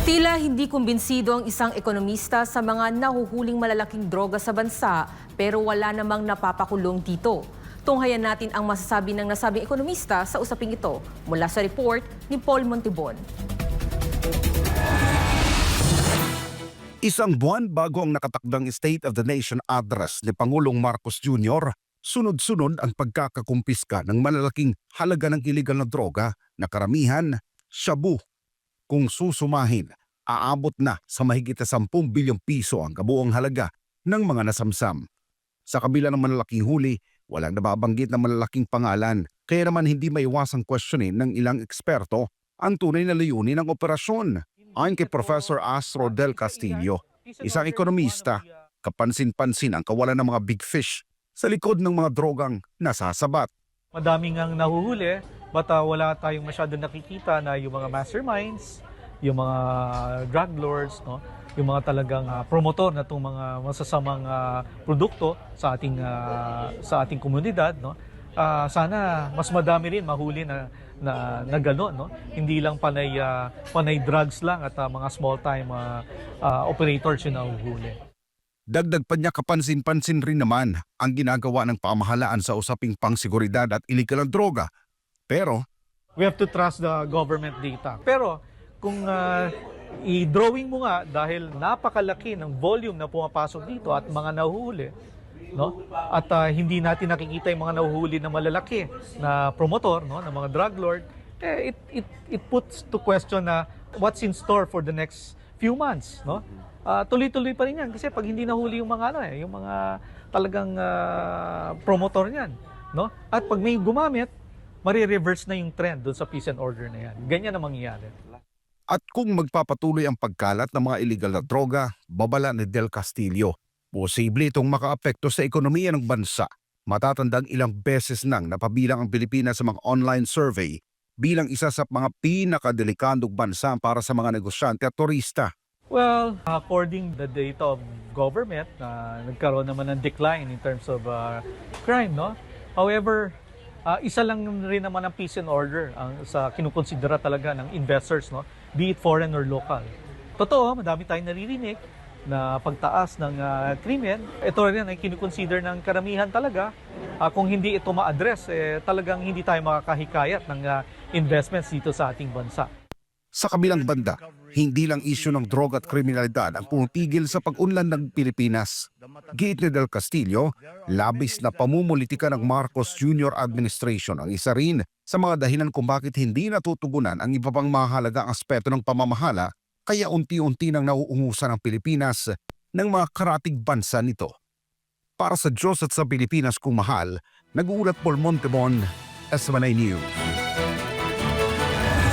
Tila hindi kumbinsido ang isang ekonomista sa mga nahuhuling malalaking droga sa bansa pero wala namang napapakulong dito. Tunghayan natin ang masasabi ng nasabing ekonomista sa usaping ito mula sa report ni Paul Montibon. Isang buwan bago ang nakatakdang State of the Nation address ni Pangulong Marcos Jr., sunod-sunod ang pagkakakumpiska ng malalaking halaga ng iligal na droga na karamihan, shabu. Kung susumahin, aabot na sa mahigit na 10 bilyong piso ang kabuong halaga ng mga nasamsam. Sa kabila ng malalaking huli, walang nababanggit na malalaking pangalan, kaya naman hindi maiwasang questionin ng ilang eksperto ang tunay na layunin ng operasyon. Ayon kay Professor Astro Del Castillo, isang ekonomista, kapansin-pansin ang kawalan ng mga big fish sa likod ng mga drogang nasasabat. Madaming ang nahuhuli, but wala tayong masyadong nakikita na yung mga masterminds, yung mga drug lords, no? Yung mga talagang promotor na itong mga masasamang produkto sa ating komunidad, no? Sana mas madami rin mahuli na gano'n, no? Hindi lang panay drugs lang at mga small-time operators yung nahuhuli. Dagdag pa niya, kapansin-pansin rin naman ang ginagawa ng pamahalaan sa usaping pangseguridad at iligal na droga. Pero We have to trust the government data. Pero kung i-drawing mo nga dahil napakalaki ng volume na pumapasok dito at mga nahuhuli, no? At hindi natin nakikita yung mga nahuhuli na malalaki na promotor, no, ng mga drug lord, it puts to question na what's in store for the next few months, no? Tuloy-tuloy pa rin yan kasi pag hindi nahuli yung mga yung mga talagang promotor niyan, no? At pag may gumamit, mare-reverse na yung trend doon sa peace and order na yan. Ganyan ang mangyayari. at kung magpapatuloy ang pagkalat ng mga iligal na droga, babala ni Del Castillo, posible itong makaapekto sa ekonomiya ng bansa. Matatandang ilang beses nang napabilang ang Pilipinas sa mga online survey bilang isa sa mga pinakadelikadong bansa para sa mga negosyante at turista. Well, according to the data of government, nagkaroon naman ng decline in terms of crime, no? However, isa lang rin naman ang peace and order sa kinukonsidera talaga ng investors, no? Be it foreign or local. Totoo, madami tayong naririnig na pagtaas ng krimen. Ito rin ay kinukonsider ng karamihan talaga. Kung hindi ito ma-address, talagang hindi tayo makakahikayat ng investments dito sa ating bansa. Sa kabilang banda, hindi lang isyu ng droga at kriminalidad ang pumipigil sa pag-unlad ng Pilipinas. Giit ni Del Castillo, labis na pamumulitika ng Marcos Jr. administration ang isa rin sa mga dahilan kung bakit hindi natutugunan ang iba pang mahalagang aspeto ng pamamahala, kaya unti-unti nang nauungusan ang Pilipinas ng mga karatig bansa nito. Para sa Diyos at sa Pilipinas kung mahal, nag-uulat Paul Montibon, SMNI News.